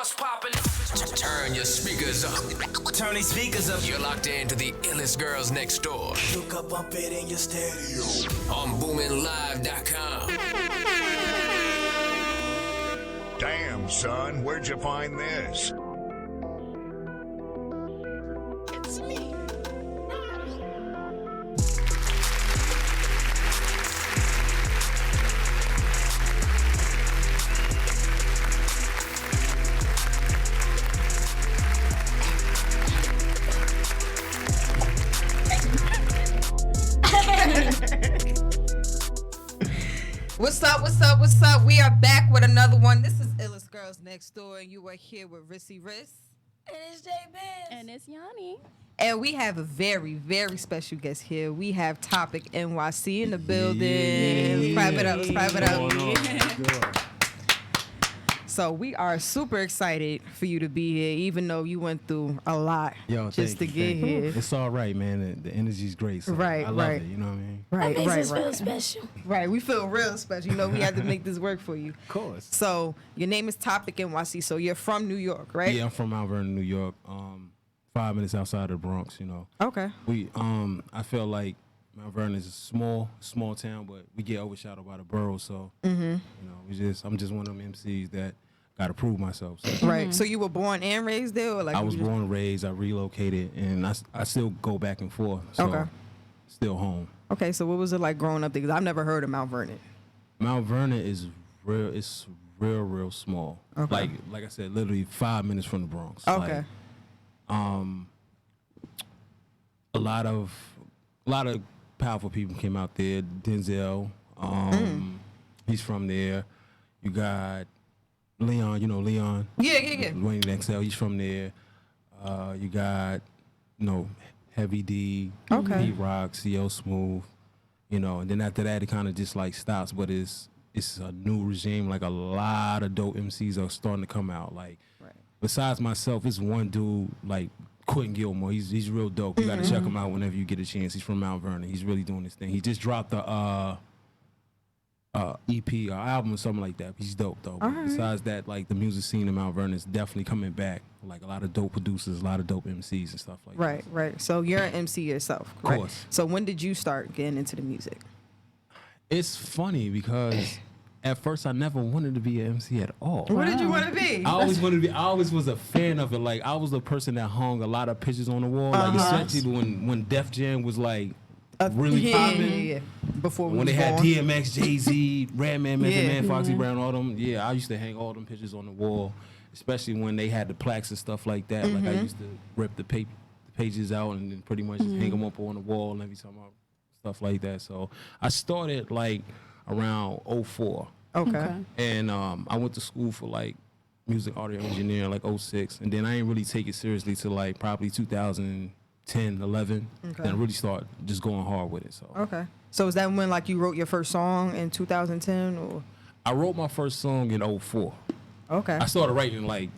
What's poppin'? Turn your speakers up. Turn these speakers up. You're locked into the illest girls next door. You can bump it in your stereo. On BoominLive.com. Damn, son, where'd you find this? It's me. What's up, what's up, what's up? We are back with another one. This is Illest Girls Next Door, and you are here with Rissy Riss. And it's J Biz. And it's Yanni. And we have a very, very special guest here. We have Topic NYC in the building. Let's pipe it up, let's pipe it up. So we are super excited for you to be here, even though you went through a lot just to get here. It's all right, man. The energy's great. So Right, I love right. it. You know what I mean? Right, That makes right, us feel right. special. Right, we feel real special. You know, we had to make this work for you. Of course. So your name is Topic NYC. So you're from New York, right? Yeah, I'm from Mount Vernon, New York. 5 minutes outside of the Bronx. You know. Okay. I feel like Mount Vernon is a small town, but we get overshadowed by the borough. So you know, I'm just one of them MCs that got to prove myself. So. Right. So you were born and raised there, or like I was you just- born and raised. I relocated, and I still go back and forth. So Okay. Still home. Okay. So what was it like growing up there? Because I've never heard of Mount Vernon. Mount Vernon is real. It's real small. Okay. Like I said, literally 5 minutes from the Bronx. Okay. A lot of powerful people came out there. Denzel, he's from there. You got Leon. You know Leon. Yeah. Wayne XL. He's from there. You got Heavy D. Okay. Pete Rock, CL Smooth. And then after that, it kind of just like stops. But it's a new regime. Like a lot of dope MCs are starting to come out. Like besides myself, it's one dude like Quentin Gilmore. He's real dope. You got to check him out whenever you get a chance. He's from Mount Vernon. He's really doing his thing. He just dropped the EP or album or something like that. He's dope though. But besides that, like the music scene in Mount Vernon is definitely coming back. Like a lot of dope producers, a lot of dope MCs and stuff like that. Right. So you're an MC yourself, correct? Of course. So when did you start getting into the music? It's funny because at first I never wanted to be an MC at all. What did you want to be? I always was a fan of it. Like I was the person that hung a lot of pictures on the wall. Like especially when Def Jam was like really popping. Yeah. Before we When was they had born. DMX, Jay-Z, Redman, Method Yeah. Man, Foxy Brown, all them. Yeah, I used to hang all them pictures on the wall, especially when they had the plaques and stuff like that. Like I used to rip the pages out and then pretty much just hang them up on the wall and every time stuff like that. So I started like around 04. Okay. And I went to school for like music audio engineering like 06. And then I didn't really take it seriously till like probably 2010, 11. Okay. Then I really started just going hard with it. So Okay. So is that when like you wrote your first song in 2010 or? I wrote my first song in 04. Okay. I started writing in like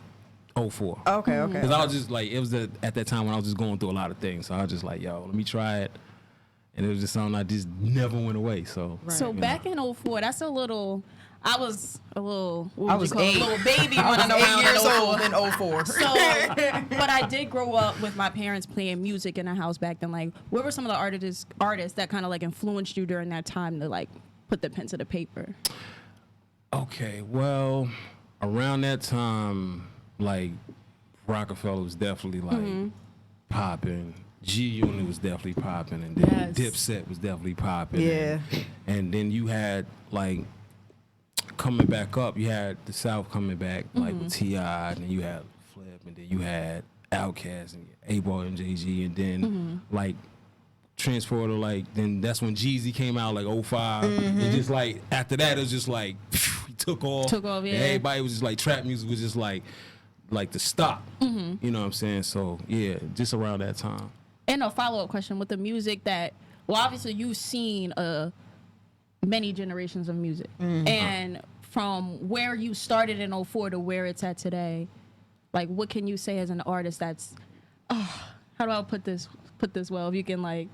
04. Okay. Because I was just like, it was at that time when I was just going through a lot of things. So I was just like, yo, let me try it. And it was just something I just never went away. So, So back in 04, I was a little, I was a 8. little baby I was running 8 around years in old 04. in 04. So, but I did grow up with my parents playing music in the house back then. Like, what were some of the artists that kind of like influenced you during that time to like put the pen to the paper? okay, well, around that time, like, Rockefeller was definitely like popping. G Unit was definitely popping, and then Dipset was definitely popping. Yeah. And then you had like coming back up, you had the South coming back like with T.I., and then you had Flip, and then you had Outkast and A-Ball and JG, and then like transfer to like, then that's when Jeezy came out like 05, and just like after that it was just like he took off. Took off, yeah. And everybody was just like, trap music was just like the stop. You know what I'm saying? So yeah, just around that time. And a follow-up question with the music that, well, obviously you've seen many generations of music. And from where you started in 04 to where it's at today, like what can you say as an artist that's, how do I put this well, if you can like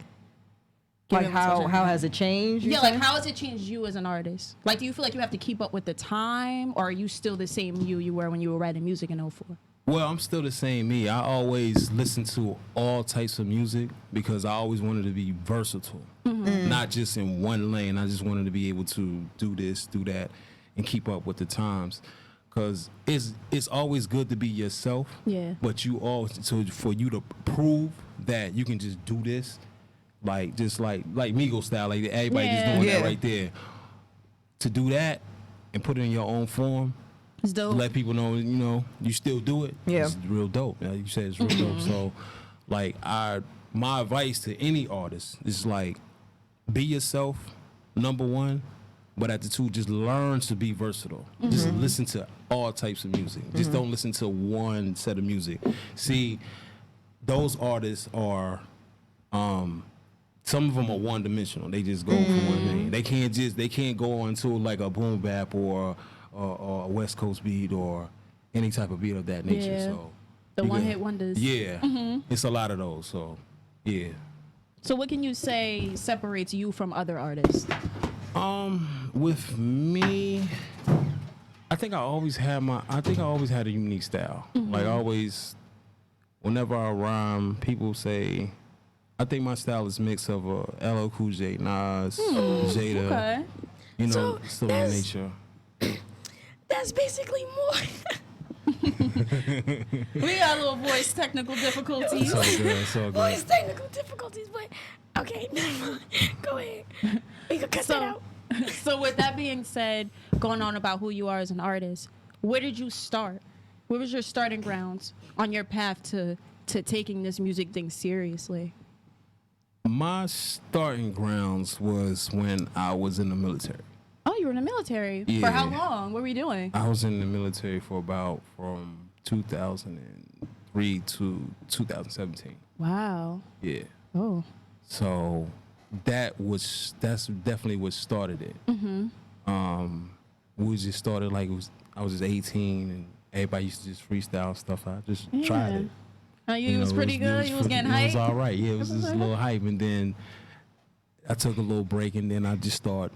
Like how has it changed? Yeah, like how has it changed you as an artist? Like, do you feel like you have to keep up with the time, or are you still the same you were when you were writing music in 04? Well, I'm still the same me. I always listen to all types of music because I always wanted to be versatile, not just in one lane. I just wanted to be able to do this, do that, and keep up with the times. Because it's always good to be yourself. Yeah. But for you to prove that you can just do this, like Migos style, like everybody just doing that right there. To do that and put it in your own form, it's dope. Let people know, you still do it. Yeah. It's real dope. Like you said, it's real dope. So, like, my advice to any artist is like, be yourself, number one, but at the two, just learn to be versatile. Just listen to all types of music. Just don't listen to one set of music. See, those artists are, some of them are one-dimensional. They just go for one thing. They can't go on to like a boom bap or a West Coast beat or any type of beat of that nature. Yeah. So The one-hit wonders. Yeah, it's a lot of those. So yeah. So what can you say separates you from other artists? With me, I think I always had a unique style. Like always, whenever I rhyme, people say, I think my style is a mix of LL Cool J, Nas, Jada. Okay. So still in nature. That's basically more. We got a little voice technical difficulties. It's all good. It's all Voice good. technical difficulties, but okay, never mind. Go ahead. We can cut that out. So with that being said, going on about who you are as an artist, where did you start? Where was your starting grounds on your path to taking this music thing seriously? My starting grounds was when I was in the military. Oh, you were in the military. Yeah. For how long? What were you doing? I was in the military for from 2003 to 2017. Wow. Yeah. Oh. So that's definitely what started it. We just started I was just 18 and everybody used to just freestyle stuff. I just tried it. You was pretty good. You was getting hype. It was all right. Yeah, it was just a little hype, and then I took a little break, and then I just started.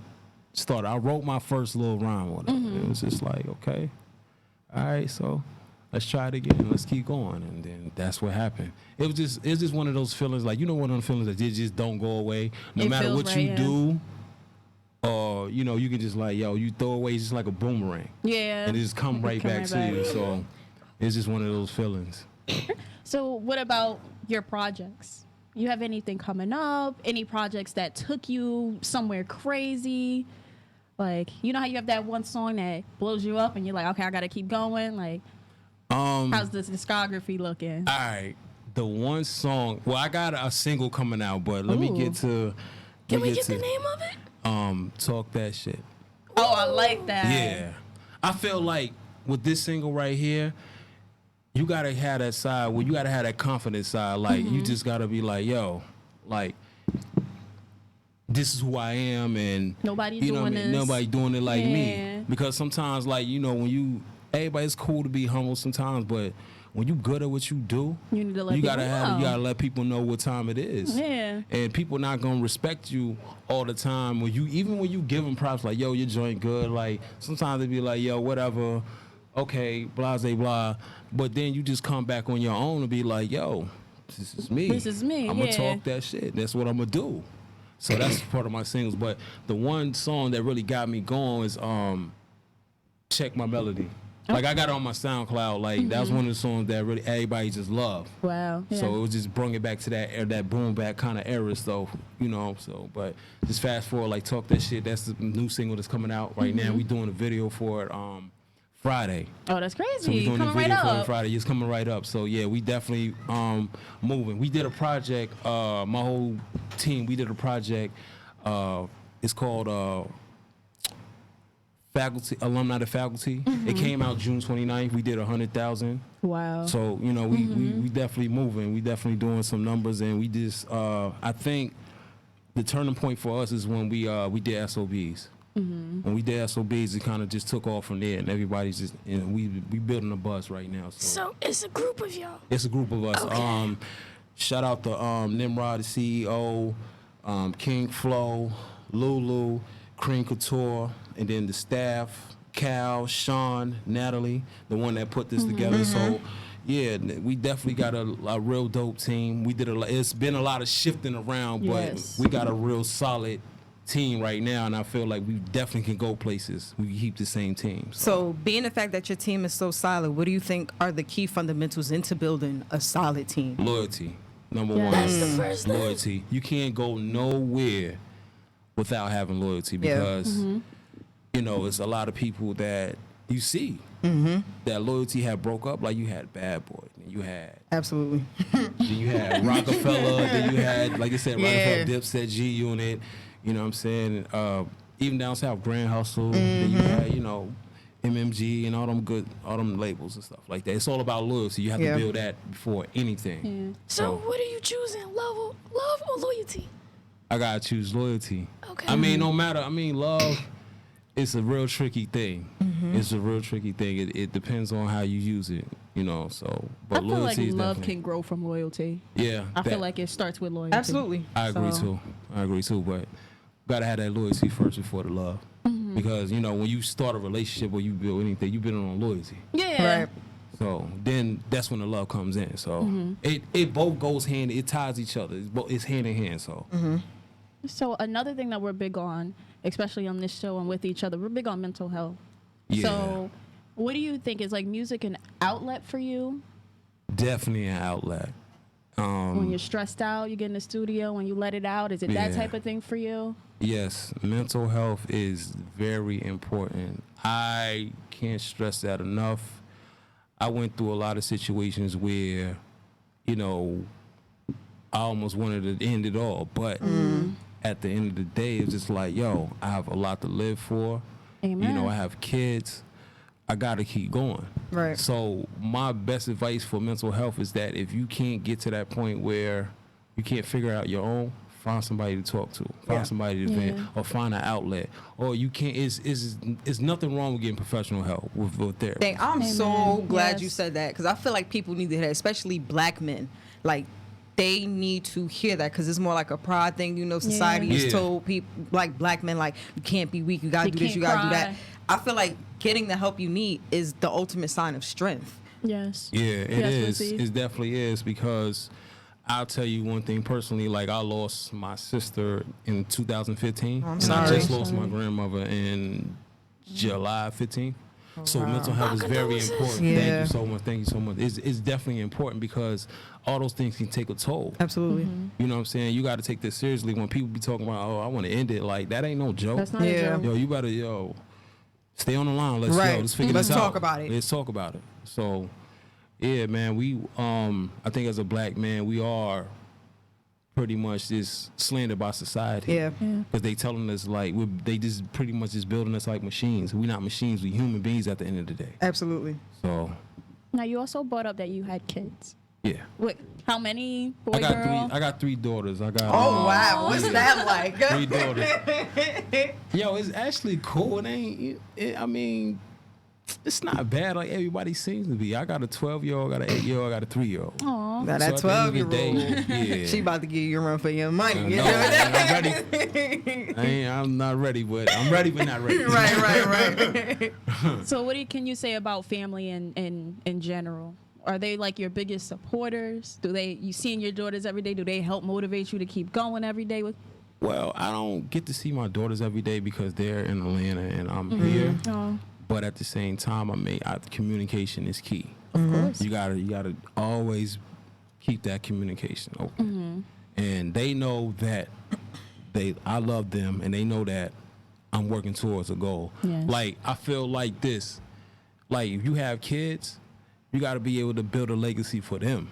I wrote my first little rhyme on it. It was just like, okay, all right, so let's try it again. Let's keep going, and then that's what happened. It was just one of those feelings, like one of those feelings that just don't go away, no matter what you do. Or you can just you throw away just like a boomerang. Yeah. And it just come right back to you. So it's just one of those feelings. So what about your projects? You have anything coming up? Any projects that took you somewhere crazy? Like, how you have that one song that blows you up and you're like, okay, I gotta keep going. Like, how's this discography looking? All right, the one song. Well, I got a single coming out, but let me get to. Can we get the name of it? Talk That Shit. Oh, I like that. Yeah, I feel like with this single right here, you gotta have that side where you gotta have that confident side. Like you just gotta be like, yo, like this is who I am, and nobody doing doing this. Nobody doing it like Yeah. me. Because sometimes, when everybody's cool to be humble sometimes, but when you good at what you do, You need to let you people know. You gotta let people know what time it is. Yeah. And people not gonna respect you all the time. Even when you give them props, like, yo, your joint good. Like sometimes they be like, yo, whatever, okay, blah, blah, blah. But then you just come back on your own and be like, yo, this is me. This is me, I'm gonna yeah. talk that shit. That's what I'm gonna do. So that's part of my singles. But the one song that really got me going is Check My Melody. Like I got it on my SoundCloud. Like that was one of the songs that really everybody just loved. Wow. Yeah. So it was just bring it back to that boom back kind of era. So So but just fast forward, like Talk That Shit. That's the new single that's coming out right now. We doing a video for it Friday. Oh, that's crazy. So we doing Coming a video right for it up. Friday. It's coming right up. So yeah, we definitely moving. We did a project. My whole team. We did a project. It's called. Faculty, alumni to faculty. It came out June 29th. We did 100,000. Wow. So we definitely moving. We definitely doing some numbers, and we just I think the turning point for us is when we did SOBs. When we did SOBs, it kind of just took off from there, and everybody's just we building a buzz right now. So it's a group of y'all. It's a group of us. Okay. Shout out to Nimrod, the CEO. King Flo, Lulu, Cream Couture, and then the staff, Cal, Sean, Natalie, the one that put this together. So, yeah, we definitely got a real dope team. We did it's been a lot of shifting around, Yes. but we got a real solid team right now, and I feel like we definitely can go places. We can keep the same team. So, being the fact that your team is so solid, what do you think are the key fundamentals into building a solid team? Loyalty, number Yeah. one. That's the first thing. Loyalty. You can't go nowhere without having loyalty because, you know, it's a lot of people that you see that loyalty had broke up. Like you had Bad Boy, and you had Absolutely. then you had Rockefeller, then you had, like I said, Yeah. Rockefeller, Dipset, G Unit. You know what I'm saying? Even down south, Grand Hustle. Then you had, you know, MMG and all them labels and stuff like that. It's all about loyalty. You have Yeah. to build that before anything. So what are you choosing? Love or loyalty? I gotta choose loyalty. Okay. I mean, no matter. I mean, love. It's a real tricky thing. It's a real tricky thing. It depends on how you use it. You know. So, I but feel like loyalty is love definitely- can grow from loyalty. Yeah. I feel that- like it starts with loyalty. Absolutely. I agree So- too. But gotta have that loyalty first before the love. Because you know when you start a relationship or you build anything, you build it on loyalty. Yeah. Right. So then that's when the love comes in. So it both goes hand. It ties each other. It's hand in hand. So So another thing that we're big on, especially on this show and with each other, we're big on mental health. Yeah. So what do you think is like music an outlet for you? definitely an outlet. When you're stressed out, you get in the studio, when you let it out, is it that Yeah. type of thing for you? Yes, mental health is very important. I can't stress that enough. I went through a lot of situations where, you know, I almost wanted to end it all. But at the end of the day, it's just like, yo, I have a lot to live for. Amen. You know, I have kids. I got to keep going. Right. So my best advice for mental health is that if you can't get to that point where you can't figure out your own, find somebody to talk to, find somebody to vent, or find an outlet. Or you can't. It's nothing wrong with getting professional help with therapy. Dang, I'm so Amen. glad you Yes. said that because I feel like people need to hear that, especially black men. Like, they need to hear that because it's more like a pride thing. You know, society Yeah. has told people, like black men, like, you can't be weak. You got to You do this. can't You got to do that. cry. I feel like getting the help you need is the ultimate sign of strength. Yes. Yeah, it Yes, is. Lizzie. It definitely is because I'll tell you one thing personally. Like I lost my sister in 2015, and I sorry. just lost my grandmother in July 15th. So mental health is very important. Thank Yeah. you so much. Thank you so much. It's definitely important because all those things can take a toll. Absolutely. You know what I'm saying? You got to take this seriously. When people be talking about, oh, I want to end it, like that ain't no joke. That's not Yeah. a joke. Yo, you better stay on the line. Let's figure Let's this out. talk about it. Let's talk about it. So, yeah, man, we I think as a black man, we are pretty much just slandered by society. Yeah. Because they telling us like they just pretty much just building us like machines. We're not machines. We human beings at the end of the day. Absolutely. So, Now, you also brought up that you had kids. yeah. Wait, how many? Boy, I got girl? I got 3 daughters. I got Oh, wow. What's that like? 3 daughters. Yo, it's actually cool. It ain't. I mean, it's not bad like everybody seems to be. I got a 12-year-old, got an 8-year-old, I got a 3-year-old. Aw. Now, So that at the end of the 12-year-old, day, yeah. she about to give you a run for your money. You No, know? I'm ready. I'm not ready, but I'm ready, but not ready. right. So what can you say about family in general? Are they like your biggest supporters? You seeing your daughters every day? Do they help motivate you to keep going every day with? Well, I don't get to see my daughters every day because they're in Atlanta and I'm here. Oh, But at the same time, communication is key. of course. You gotta always keep that communication open. And they know that I love them, and they know that I'm working towards a goal. Yes. Like I feel like this. Like if you have kids, you got to be able to build a legacy for them.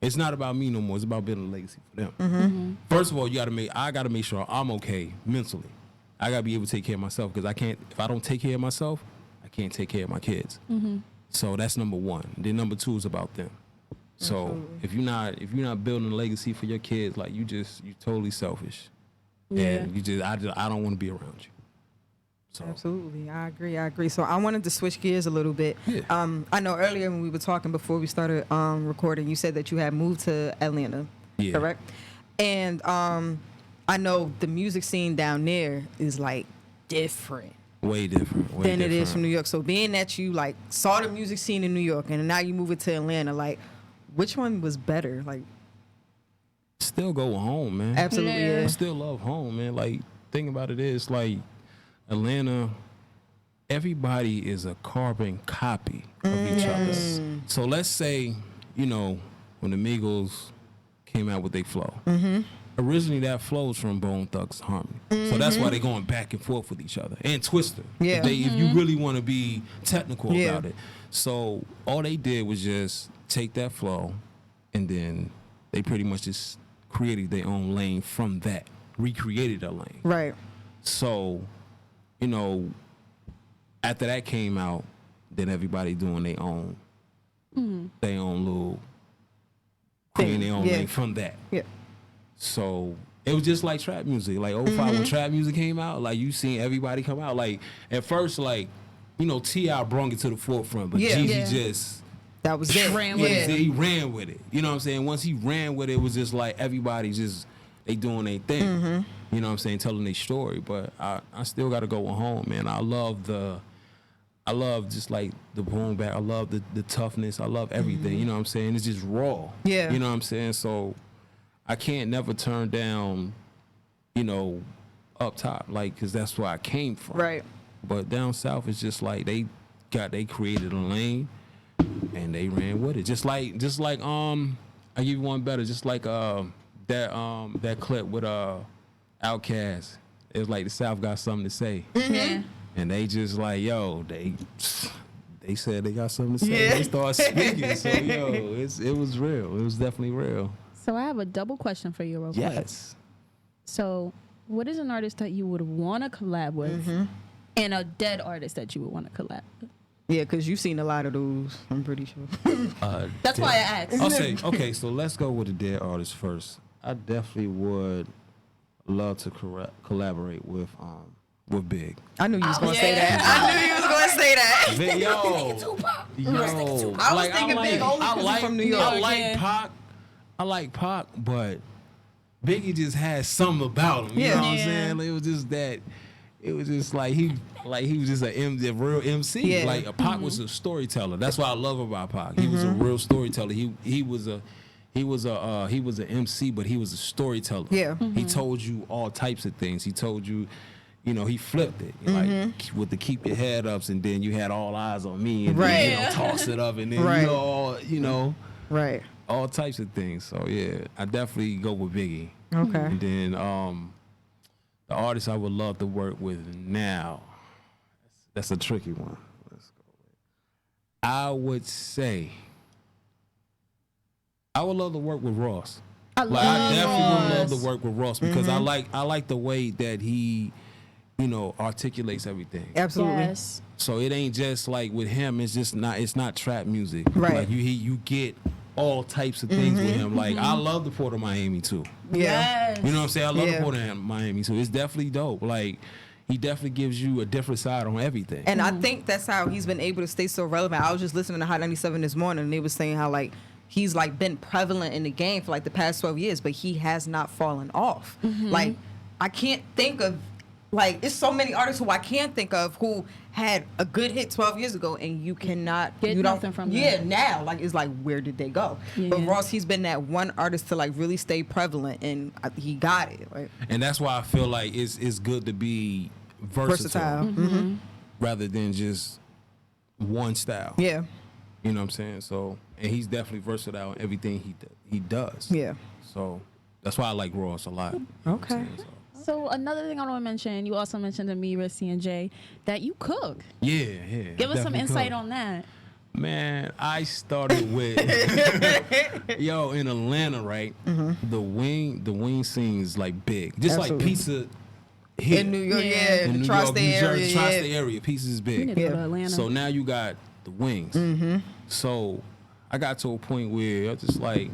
It's not about me no more. It's about building a legacy for them. First of all, I got to make sure I'm okay mentally. I got to be able to take care of myself because if I don't take care of myself, I can't take care of my kids. So that's number one. Then number 2 is about them. So if you're not building a legacy for your kids, like you're totally selfish. Yeah. And I don't want to be around you. So Absolutely. I agree. So I wanted to switch gears a little bit. Yeah. I know earlier when we were talking before we started recording, you said that you had moved to Atlanta, Yeah. correct? And I know the music scene down there is like different Way different. than it is from New York. So being that you like saw the music scene in New York and now you move it to Atlanta, like which one was better? Like Still go home, man. absolutely, Yeah. yeah. I still love home, man. Like, thing about it is, like, Atlanta, everybody is a carbon copy of each other. So let's say, you know, when the Migos came out with their flow, originally that flows from Bone Thugs Harmony. So that's why they're going back and forth with each other. And Twister. Yeah. If you really want to be technical Yeah. about it. So all they did was just take that flow and then they pretty much just created their own lane from that, recreated a lane. Right. So, you know, after that came out, then everybody doing their own little, creating their own Yeah. lane from that. Yeah. So it was just like trap music. Like 05 when trap music came out, like you seen everybody come out. Like at first, like, you know, T.I. brought it to the forefront, but Yeah. Jeezy Yeah. just That was it. Ran with yeah. it. he ran with it. You know what I'm saying? Once he ran with it, it was just like everybody just they doing their thing. You know what I'm saying? Telling their story. But I still gotta go home, man. I love just like the boom back. I love the toughness. I love everything. You know what I'm saying? It's just raw. Yeah. You know what I'm saying? So I can't never turn down, you know, up top, like, cause that's where I came from. Right. But down south, it's just like they created a lane and they ran with it. Just like I give you one better. Just like that clip with Outkast. It was like the South got something to say, Yeah. and they just like they said they got something to say. Yeah. They started speaking. So it was real. It was definitely real. So I have a double question for you real quick. Yes. So what is an artist that you would want to collab with and a dead artist that you would want to collab with? Yeah, because you've seen a lot of those, I'm pretty sure. That's why I asked. I'll say, okay, so let's go with the dead artist first. I definitely would love to collaborate with Big. I knew you was going to say that. I knew you was going to say that. Big, yo, I was thinking Big only 'cause he's from New York. I like Yeah. Pac. I like Pac, but Biggie just had something about him. You Yeah. know what I'm Yeah. saying? Like, it was just that. It was just like he was just a real MC. Yeah. Like Pac was a storyteller. That's what I love about Pac. He was a real storyteller. He was an MC, but he was a storyteller. Yeah. He told you all types of things. He told you, you know, he flipped it like with the keep your head ups, and then you had all eyes on me, and then, you know, toss it up, and then Right. you know, Right. all types of things. So yeah, I definitely go with Biggie. Okay. And then the artist I would love to work with now, that's a tricky one. Let's go with. I would say I would love to work with Ross. I definitely would love to work with Ross because I like the way that he, you know, articulates everything. Absolutely. Yes. So it ain't just like with him. It's not trap music. Right. Like you get all types of things with him. Like I love the Port of Miami too. Yeah. You know what I'm saying? I love Yeah. the Port of Miami too. It's definitely dope. Like he definitely gives you a different side on everything. And I think that's how he's been able to stay so relevant. I was just listening to Hot 97 this morning, and they were saying how like he's like been prevalent in the game for like the past 12 years, but he has not fallen off. Like I can't think of like it's so many artists who I can't think of who had a good hit 12 years ago, and you cannot Get you nothing from them. Yeah, now like it's like where did they go? But Yeah. Ross, he's been that one artist to like really stay prevalent, and he got it. Like And that's why I feel like it's good to be versatile, versatile. rather than just one style. Yeah. You know what I'm saying? So, and he's definitely versatile in everything he does. Yeah. So that's why I like Ross a lot. You know what I'm Okay. saying? So, So another thing I want to mention, you also mentioned to me, Rissy and Jay, that you cook. yeah. Give us some definitely insight cool. on that. Man, I started with yo in Atlanta, right? The wing scene is like big, just Absolutely. like pizza here In New York, Yeah. yeah, in the New tri-state York, New area, Jersey, yeah. tri-state area. Pizza is We need big. to go Yeah. to Atlanta. So now you got the wings. So I got to a point where I just like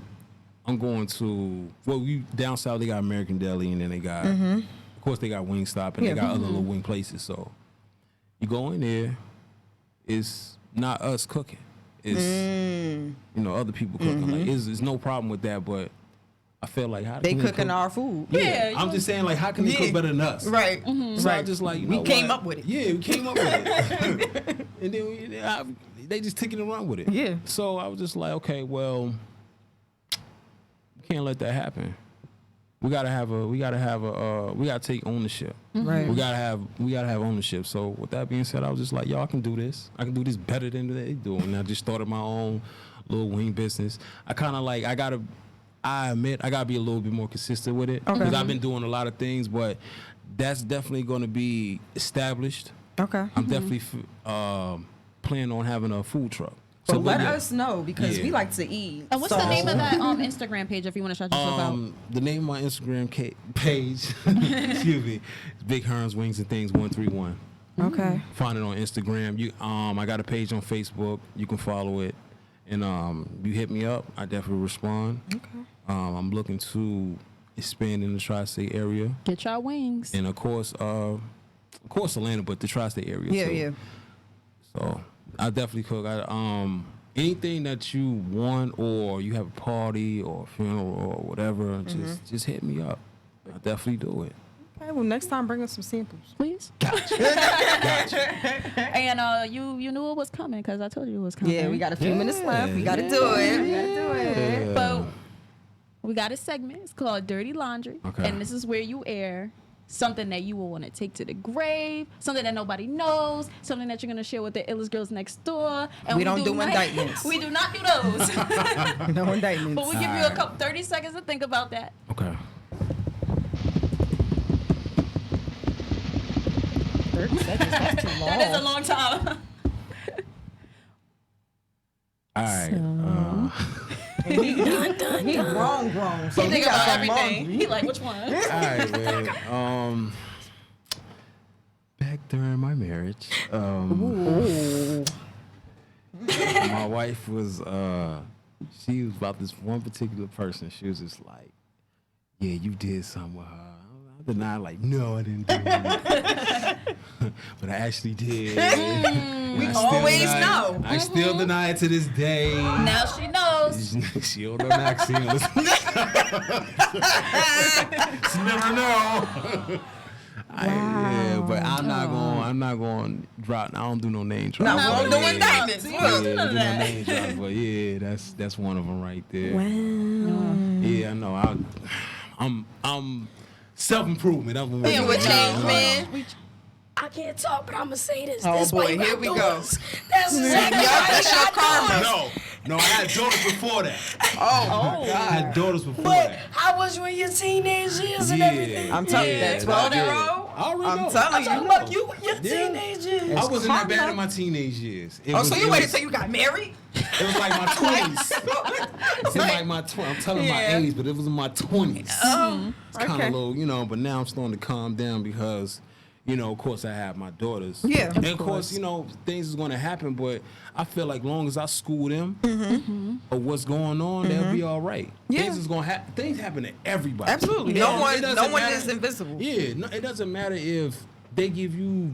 I'm going to you down south they got American Deli, and then they got of course they got Wingstop, and Yeah. they got other little wing places. So you go in there, it's not us cooking. It's you know other people cooking. Like it's no problem with that, but I feel like how They can cooking cook? our food. Yeah, I'm just saying like how can they cook better than us? Right. So I just like, you know We came what? up with it. Yeah, we came up with it. And then they just taking it and run with it. Yeah. So I was just like, okay, well, we can't let that happen. We gotta take ownership. Right. We gotta have ownership. So with that being said, I was just like, yo, I can do this. I can do this better than they do. And I just started my own little wing business. I admit I gotta be a little bit more consistent with it because I've been doing a lot of things, but that's definitely going to be established. Okay. I'm definitely planning on having a food truck. So So let yeah. us know because Yeah. we like to eat. And what's the name of that Instagram page if you want to shout yourself out? The name of my Instagram page, excuse me, is Big Hearns Wings and Things 131. Okay. Find it on Instagram. I got a page on Facebook. You can follow it, and you hit me up. I definitely respond. Okay. I'm looking to expand in the tri-state area, Get your wings. and of course Atlanta, but the tri-state area Yeah, too. yeah. So I definitely cook. Anything that you want, or you have a party or a funeral or whatever, just hit me up. I definitely do it. Okay, well, next time bring us some samples. Please. Gotcha. And you knew it was coming because I told you it was coming. Yeah, we got a few minutes left. We got to do it. We got to do it. But we got a segment. It's called Dirty Laundry. Okay. And this is where you air something that you will want to take to the grave, something that nobody knows, something that you're going to share with the illest girls next door. And We don't do indictments. We do not do those. No indictments. But we give you a couple 30 seconds to think about that. Okay. 30 seconds, that's too long. That is a long time. All right. He grown. So He think got about some everything. laundry. He like, which one? All right, man. Back during my marriage, my wife was she was about this one particular person. She was just like, yeah, you did something with her. I denied, like, no, I didn't do it. But I actually did. We I still always deny it. know. I still deny it to this day. Now she knows. She don't know Maxine. She never know. Yeah, but I'm not going to drop. I don't do no name drop. No, No, we we don't do don't indictments. do Yeah, none I of do no that. name drop, but yeah, that's one of them right there. Wow. Yeah, I know. I'm self-improvement. Yeah, with change, man. I can't talk, but I'm gonna say this. Oh, This boy, way here we go. That's exactly Yup, what that's your karma. No, I had daughters before that. Oh, I had daughters before But that. how was you in your teenage years and everything? I'm telling you, that 12-year-old. I already I'm know. telling I'm talking you. about you in your Yeah. teenage years. I wasn't that bad karma. in my teenage years. Oh, so you waited till you got married? It was like my 20s. It's in like my 20s. I'm telling my Yeah. age, but it was in my 20s. Oh, It's kind of low, but now I'm starting to calm down because, of course I have my daughters. Yeah, And of of course, things is going to happen, but I feel like long as I school them of what's going on, they'll be all right. Yeah. Things is going to happen. Things happen to everybody. Absolutely. It No doesn't one matter- is invisible. Yeah, no, it doesn't matter if they give you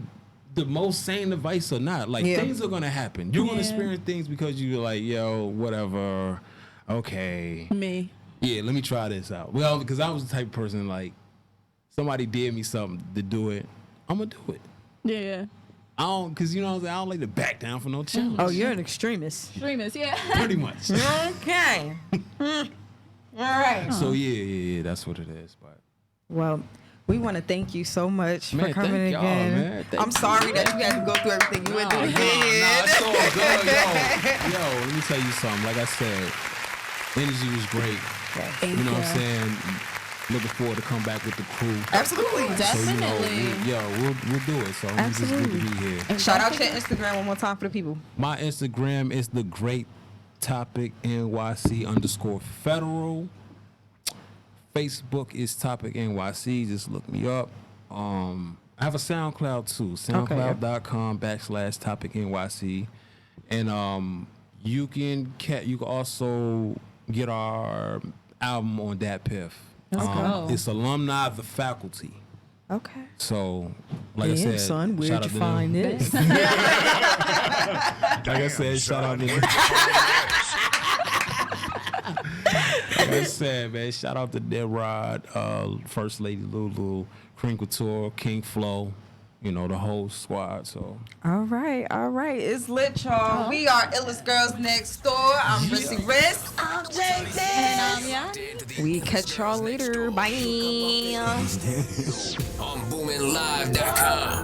the most sane advice or not. Like, Yeah. things are going to happen. You're going to Yeah. experience things because you're like, yo, whatever. Okay. Me. Yeah, let me try this out. Well, because I was the type of person, like, somebody did me something to do it, I'm going to do it. Yeah. I don't, because, what I'm saying? I don't like to back down for no challenge. Oh, you're an extremist. Extremist, yeah. Pretty much. Okay. All right. So, yeah, that's what it is. But Well, we want to thank you so much Man, for coming thank y'all, again. man. Thank I'm sorry that you had to go through everything you went through again. Nah, it's all good, yo. Let me tell you something. Like I said, energy was great. Thank You know what I'm saying? Looking forward to come back with the crew. Absolutely. Definitely. We'll do it. So I'm just good to be here. Shout out your Instagram one more time for the people. My Instagram is the Great Topic NYC _federal. Facebook is Topic NYC. Just look me up. I have a SoundCloud too. SoundCloud.com/Topic NYC. And you can also get our album on Dat Piff. go. It's alumni of the faculty. Okay. So, like I Damn, said, son, where'd shout you out to find them. this? Like I said, shout out to them. That's sad, man. Shout out to Dead Rod, First Lady Lulu, Cream Couture, King Flow, you know, the whole squad. So All right. It's lit, y'all. We are Illest Girls Next Door. I'm Rissy Riss. I'm JT. And We catch y'all later. Bye. On BoomingLive.com.